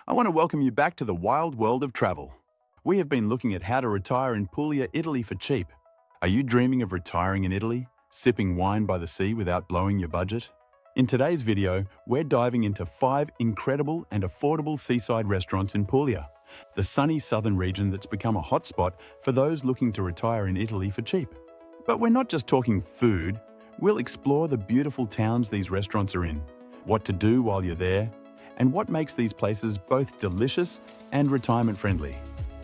I want to welcome you back to the wild world of travel. We have been looking at how to retire in Puglia, Italy for cheap. Are you dreaming of retiring in Italy, sipping wine by the sea without blowing your budget? In today's video, we're diving into 5 incredible and affordable seaside restaurants in Puglia, the sunny southern region that's become a hotspot for those looking to retire in Italy for cheap. But we're not just talking food. We'll explore the beautiful towns these restaurants are in, what to do while you're there, and what makes these places both delicious and retirement-friendly.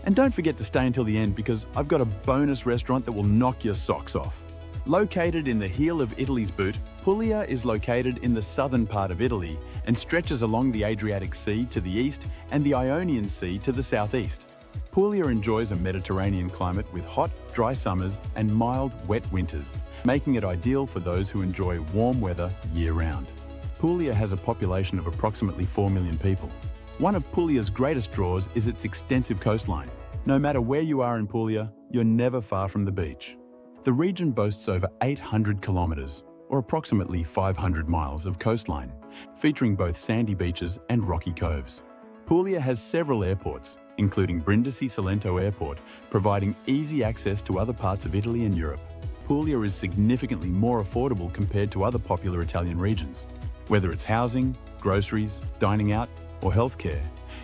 And don't forget to stay until the end because I've got a bonus restaurant that will knock your socks off. Located in the heel of Italy's boot, Puglia is located in the southern part of Italy and stretches along the Adriatic Sea to the east and the Ionian Sea to the southeast. Puglia enjoys a Mediterranean climate with hot, dry summers and mild, wet winters, making it ideal for those who enjoy warm weather year-round. Puglia has a population of approximately 4 million people. One of Puglia's greatest draws is its extensive coastline. No matter where you are in Puglia, you're never far from the beach. The region boasts over 800 kilometers, or approximately 500 miles of coastline, featuring both sandy beaches and rocky coves. Puglia has several airports, including Brindisi Salento Airport, providing easy access to other parts of Italy and Europe. Puglia is significantly more affordable compared to other popular Italian regions. Whether it's housing, groceries, dining out, or healthcare,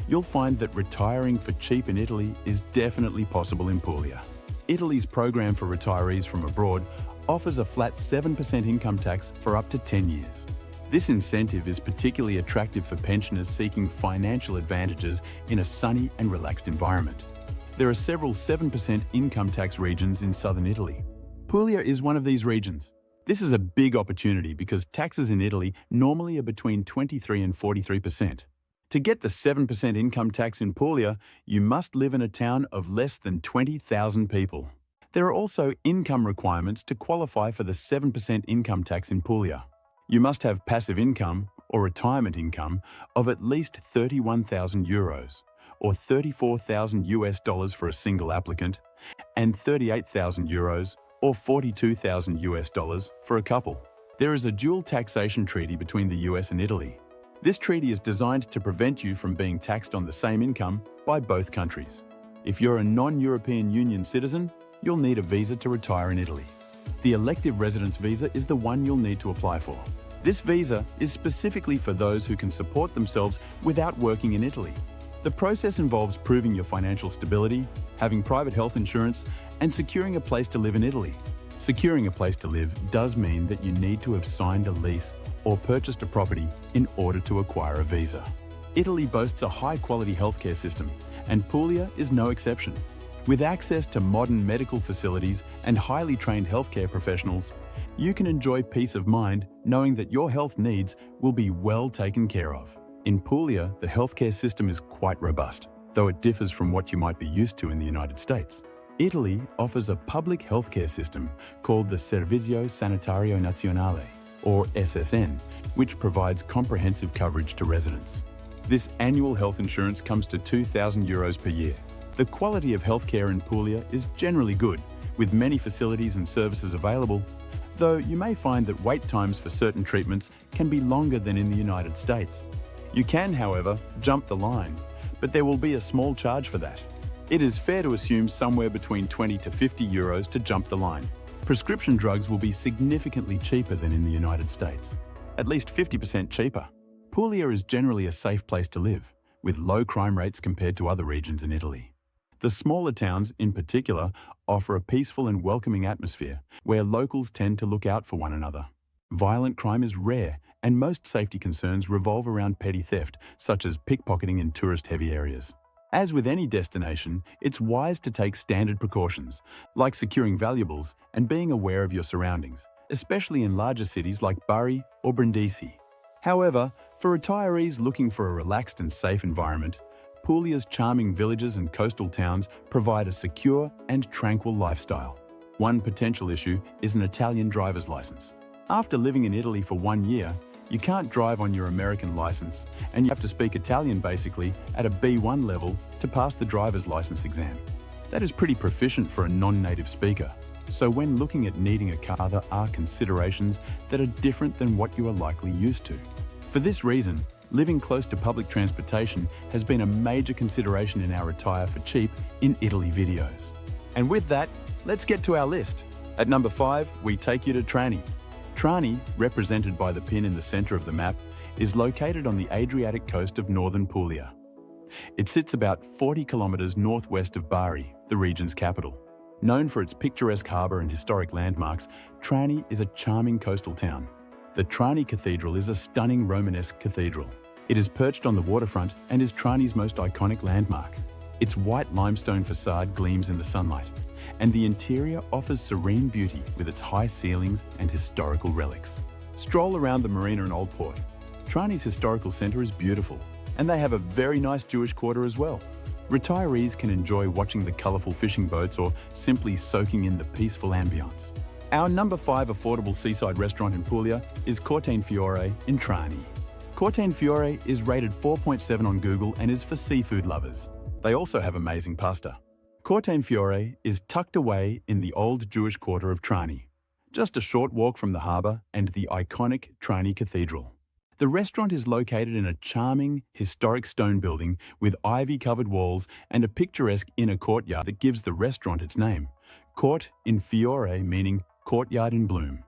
you'll find that retiring for cheap in Italy is definitely possible in Puglia. Italy's program for retirees from abroad offers a flat 7% income tax for up to 10 years. This incentive is particularly attractive for pensioners seeking financial advantages in a sunny and relaxed environment. There are several 7% income tax regions in southern Italy. Puglia is one of these regions. This is a big opportunity because taxes in Italy normally are between 23 and 43%. To get the 7% income tax in Puglia, you must live in a town of less than 20,000 people. There are also income requirements to qualify for the 7% income tax in Puglia. You must have passive income or retirement income of at least 31,000 euros or 34,000 US dollars for a single applicant and 38,000 euros or 42,000 US dollars for a couple. There is a dual taxation treaty between the US and Italy. This treaty is designed to prevent you from being taxed on the same income by both countries. If you're a non-European Union citizen, you'll need a visa to retire in Italy. The Elective residence visa is the one you'll need to apply for. This visa is specifically for those who can support themselves without working in Italy. The process involves proving your financial stability, having private health insurance, and securing a place to live in Italy. Securing a place to live does mean that you need to have signed a lease or purchased a property in order to acquire a visa. Italy boasts a high-quality healthcare system, and Puglia is no exception. With access to modern medical facilities and highly trained healthcare professionals, you can enjoy peace of mind knowing that your health needs will be well taken care of. In Puglia, the healthcare system is quite robust, though it differs from what you might be used to in the United States. Italy offers a public healthcare system called the Servizio Sanitario Nazionale, or SSN, which provides comprehensive coverage to residents. This annual health insurance comes to 2,000 euros per year. The quality of healthcare in Puglia is generally good, with many facilities and services available, though you may find that wait times for certain treatments can be longer than in the United States. You can, however, jump the line, but there will be a small charge for that. It is fair to assume somewhere between 20 to 50 euros to jump the line. Prescription drugs will be significantly cheaper than in the United States, at least 50% cheaper. Puglia is generally a safe place to live, with low crime rates compared to other regions in Italy. The smaller towns, in particular, offer a peaceful and welcoming atmosphere where locals tend to look out for one another. Violent crime is rare, and most safety concerns revolve around petty theft, such as pickpocketing in tourist-heavy areas. As with any destination, it's wise to take standard precautions, like securing valuables and being aware of your surroundings, especially in larger cities like Bari or Brindisi. However, for retirees looking for a relaxed and safe environment, Puglia's charming villages and coastal towns provide a secure and tranquil lifestyle. One potential issue is an Italian driver's license. After living in Italy for 1 year, you can't drive on your American license, and you have to speak Italian basically at a B1 level to pass the driver's license exam. That is pretty proficient for a non-native speaker. So when looking at needing a car, there are considerations that are different than what you are likely used to. For this reason, Living close to public transportation has been a major consideration in our Retire for Cheap in Italy videos. And with that, let's get to our list. At number 5, we take you to Trani. Trani, represented by the pin in the center of the map, is located on the Adriatic coast of northern Puglia. It sits about 40 kilometers northwest of Bari, the region's capital. Known for its picturesque harbour and historic landmarks, Trani is a charming coastal town. The Trani Cathedral is a stunning Romanesque cathedral. It is perched on the waterfront and is Trani's most iconic landmark. Its white limestone facade gleams in the sunlight, and the interior offers serene beauty with its high ceilings and historical relics. Stroll around the marina and Old Port. Trani's historical centre is beautiful, and they have a very nice Jewish quarter as well. Retirees can enjoy watching the colourful fishing boats or simply soaking in the peaceful ambience. Our number 5 affordable seaside restaurant in Puglia is Cortine Fiore in Trani. Cortine Fiore is rated 4.7 on Google and is for seafood lovers. They also have amazing pasta. Cortine Fiore is tucked away in the old Jewish quarter of Trani, just a short walk from the harbour and the iconic Trani Cathedral. The restaurant is located in a charming, historic stone building with ivy-covered walls and a picturesque inner courtyard that gives the restaurant its name. Court in Fiore meaning courtyard in bloom.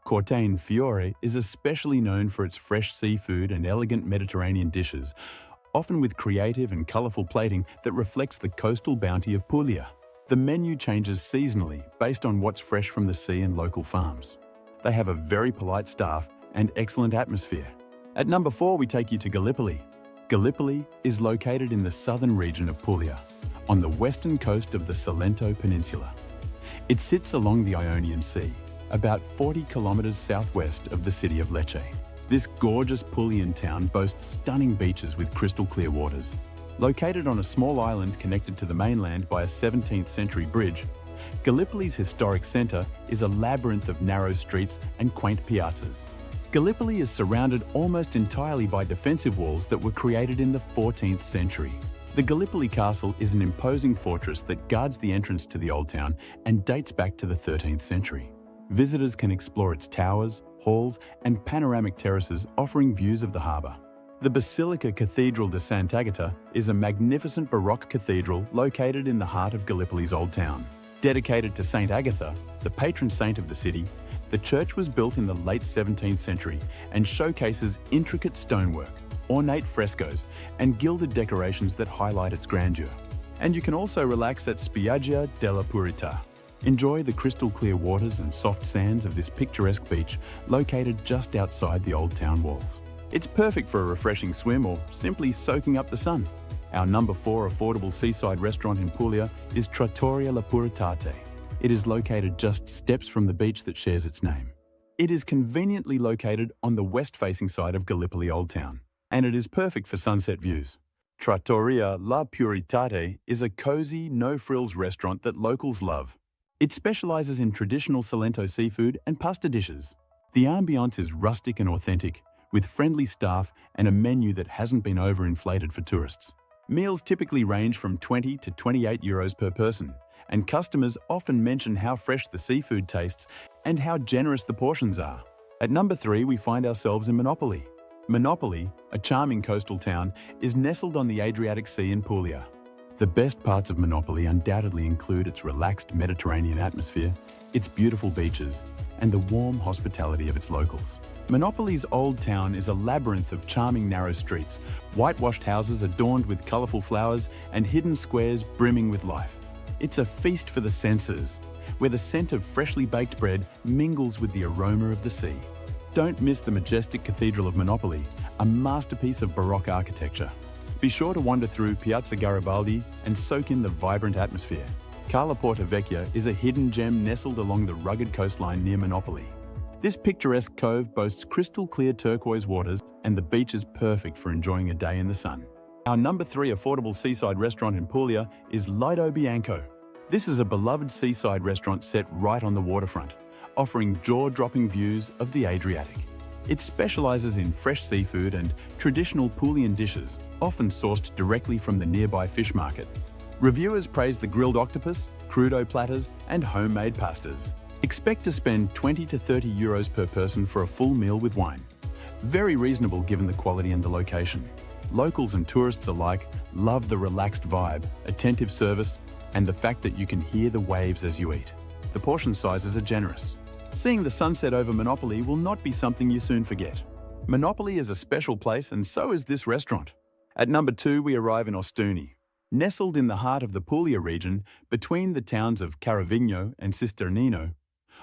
Cortine Fiore is especially known for its fresh seafood and elegant Mediterranean dishes, often with creative and colourful plating that reflects the coastal bounty of Puglia. The menu changes seasonally based on what's fresh from the sea and local farms. They have a very polite staff and excellent atmosphere. At number 4, we take you to Gallipoli. Gallipoli is located in the southern region of Puglia, on the western coast of the Salento Peninsula. It sits along the Ionian Sea, about 40 kilometers southwest of the city of Lecce. This gorgeous Puglian town boasts stunning beaches with crystal clear waters. Located on a small island connected to the mainland by a 17th century bridge, Gallipoli's historic centre is a labyrinth of narrow streets and quaint piazzas. Gallipoli is surrounded almost entirely by defensive walls that were created in the 14th century. The Gallipoli Castle is an imposing fortress that guards the entrance to the old town and dates back to the 13th century. Visitors can explore its towers, halls, and panoramic terraces offering views of the harbour. The Basilica Cathedral de Sant'Agata is a magnificent Baroque cathedral located in the heart of Gallipoli's old town. Dedicated to Saint Agatha, the patron saint of the city, the church was built in the late 17th century and showcases intricate stonework, ornate frescoes, and gilded decorations that highlight its grandeur. And you can also relax at Spiaggia della Purità. Enjoy the crystal clear waters and soft sands of this picturesque beach located just outside the old town walls. It's perfect for a refreshing swim or simply soaking up the sun. Our number 4 affordable seaside restaurant in Puglia is Trattoria La Puritate. It is located just steps from the beach that shares its name. It is conveniently located on the west-facing side of Gallipoli Old Town, and it is perfect for sunset views. Trattoria La Puritate is a cozy, no-frills restaurant that locals love. It specializes in traditional Salento seafood and pasta dishes. The ambiance is rustic and authentic, with friendly staff and a menu that hasn't been overinflated for tourists. Meals typically range from 20 to 28 euros per person, and customers often mention how fresh the seafood tastes and how generous the portions are. At number 3, we find ourselves in Monopoli. Monopoli, a charming coastal town, is nestled on the Adriatic Sea in Puglia. The best parts of Monopoli undoubtedly include its relaxed Mediterranean atmosphere, its beautiful beaches, and the warm hospitality of its locals. Monopoli's old town is a labyrinth of charming narrow streets, whitewashed houses adorned with colourful flowers, and hidden squares brimming with life. It's a feast for the senses, where the scent of freshly baked bread mingles with the aroma of the sea. Don't miss the majestic Cathedral of Monopoli, a masterpiece of Baroque architecture. Be sure to wander through Piazza Garibaldi and soak in the vibrant atmosphere. Cala Porta Vecchia is a hidden gem nestled along the rugged coastline near Monopoli. This picturesque cove boasts crystal clear turquoise waters, and the beach is perfect for enjoying a day in the sun. Our number 3 affordable seaside restaurant in Puglia is Lido Bianco. This is a beloved seaside restaurant set right on the waterfront, offering jaw-dropping views of the Adriatic. It specializes in fresh seafood and traditional Puglian dishes, often sourced directly from the nearby fish market. Reviewers praise the grilled octopus, crudo platters, and homemade pastas. Expect to spend 20 to 30 euros per person for a full meal with wine. Very reasonable given the quality and the location. Locals and tourists alike love the relaxed vibe, attentive service, and the fact that you can hear the waves as you eat. The portion sizes are generous. Seeing the sunset over Monopoly will not be something you soon forget. Monopoly is a special place, and so is this restaurant. At number 2, we arrive in Ostuni. Nestled in the heart of the Puglia region, between the towns of Carovigno and Cisternino,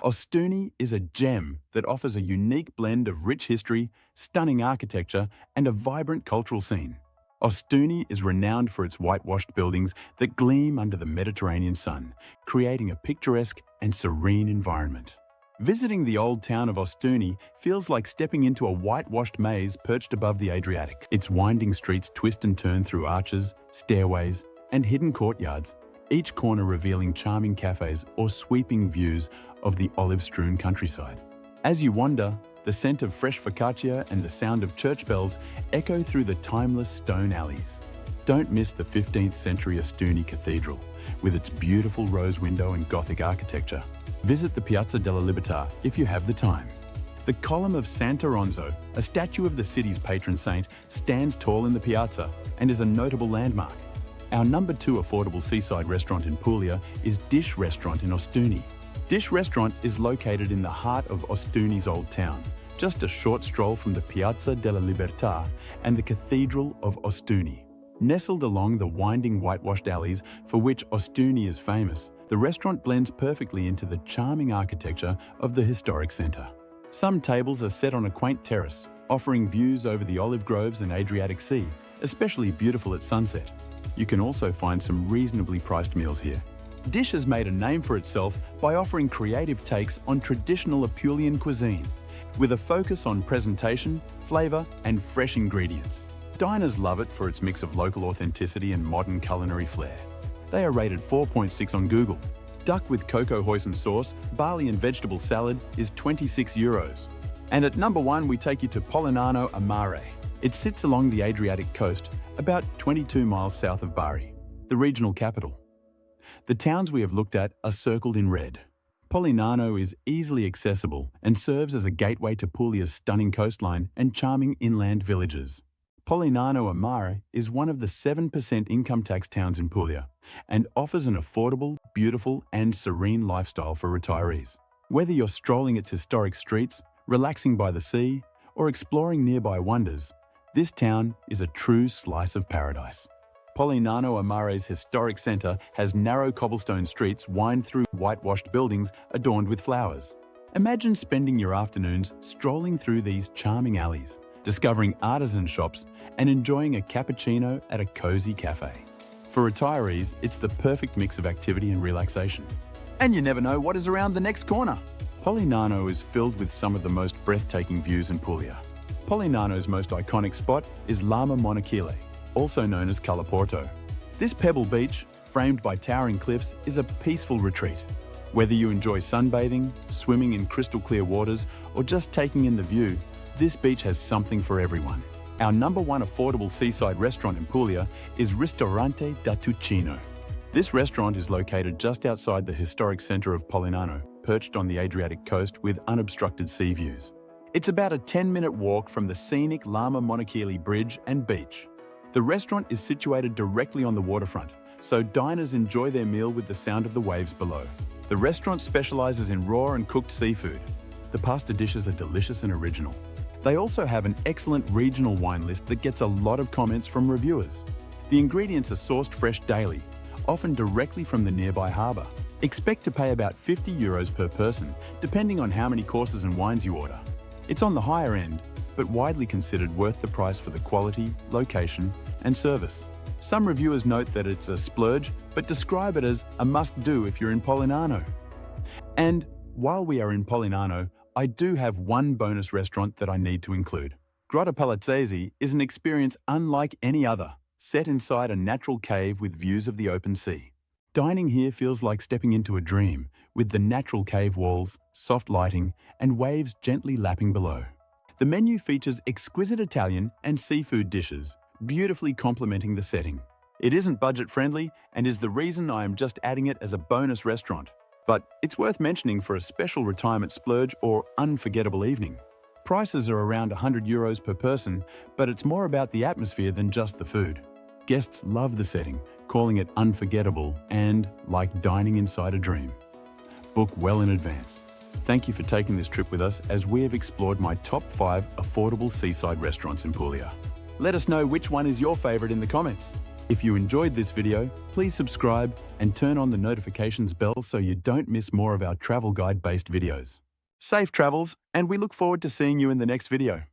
Ostuni is a gem that offers a unique blend of rich history, stunning architecture, and a vibrant cultural scene. Ostuni is renowned for its whitewashed buildings that gleam under the Mediterranean sun, creating a picturesque and serene environment. Visiting the old town of Ostuni feels like stepping into a whitewashed maze perched above the Adriatic. Its winding streets twist and turn through arches, stairways, and hidden courtyards, each corner revealing charming cafes or sweeping views of the olive-strewn countryside. As you wander, the scent of fresh focaccia and the sound of church bells echo through the timeless stone alleys. Don't miss the 15th century Ostuni Cathedral, with its beautiful rose window and Gothic architecture. Visit the Piazza della Libertà if you have the time. The column of Santa Ronzo, a statue of the city's patron saint, stands tall in the piazza and is a notable landmark. Our number 2 affordable seaside restaurant in Puglia is Dish Restaurant in Ostuni. Dish Restaurant is located in the heart of Ostuni's old town, just a short stroll from the Piazza della Libertà and the Cathedral of Ostuni. Nestled along the winding whitewashed alleys for which Ostuni is famous, the restaurant blends perfectly into the charming architecture of the historic centre. Some tables are set on a quaint terrace, offering views over the olive groves and Adriatic Sea, especially beautiful at sunset. You can also find some reasonably priced meals here. Dish has made a name for itself by offering creative takes on traditional Apulian cuisine, with a focus on presentation, flavour, and fresh ingredients. Diners love it for its mix of local authenticity and modern culinary flair. They are rated 4.6 on Google. Duck with cocoa hoisin sauce, barley and vegetable salad is €26. And at number 1, we take you to Polignano a Mare. It sits along the Adriatic coast, about 22 miles south of Bari, the regional capital. The towns we have looked at are circled in red. Polignano is easily accessible and serves as a gateway to Puglia's stunning coastline and charming inland villages. Polignano a Mare is one of the 7% income tax towns in Puglia and offers an affordable, beautiful and serene lifestyle for retirees. Whether you're strolling its historic streets, relaxing by the sea, or exploring nearby wonders, this town is a true slice of paradise. Polignano a Mare's historic centre has narrow cobblestone streets wind through whitewashed buildings adorned with flowers. Imagine spending your afternoons strolling through these charming alleys, discovering artisan shops and enjoying a cappuccino at a cozy cafe. For retirees, it's the perfect mix of activity and relaxation. And you never know what is around the next corner. Polignano is filled with some of the most breathtaking views in Puglia. Polignano's most iconic spot is Lama Monachile, also known as Calaporto. This pebble beach, framed by towering cliffs, is a peaceful retreat. Whether you enjoy sunbathing, swimming in crystal clear waters, or just taking in the view, this beach has something for everyone. Our number 1 affordable seaside restaurant in Puglia is Ristorante da Tuccino. This restaurant is located just outside the historic centre of Polignano, perched on the Adriatic coast with unobstructed sea views. It's about a 10-minute walk from the scenic Lama Monachile Bridge and beach. The restaurant is situated directly on the waterfront, so diners enjoy their meal with the sound of the waves below. The restaurant specialises in raw and cooked seafood. The pasta dishes are delicious and original. They also have an excellent regional wine list that gets a lot of comments from reviewers. The ingredients are sourced fresh daily, often directly from the nearby harbour. Expect to pay about €50 per person, depending on how many courses and wines you order. It's on the higher end, but widely considered worth the price for the quality, location, and service. Some reviewers note that it's a splurge, but describe it as a must-do if you're in Polignano. And while we are in Polignano, I do have one bonus restaurant that I need to include. Grotta Palazzesi is an experience unlike any other, set inside a natural cave with views of the open sea. Dining here feels like stepping into a dream, with the natural cave walls, soft lighting, and waves gently lapping below. The menu features exquisite Italian and seafood dishes, beautifully complementing the setting. It isn't budget-friendly and is the reason I am just adding it as a bonus restaurant. But it's worth mentioning for a special retirement splurge or unforgettable evening. Prices are around €100 per person, but it's more about the atmosphere than just the food. Guests love the setting, calling it unforgettable and like dining inside a dream. Book well in advance. Thank you for taking this trip with us as we have explored my top 5 affordable seaside restaurants in Puglia. Let us know which one is your favorite in the comments. If you enjoyed this video, please subscribe and turn on the notifications bell so you don't miss more of our travel guide-based videos. Safe travels, and we look forward to seeing you in the next video.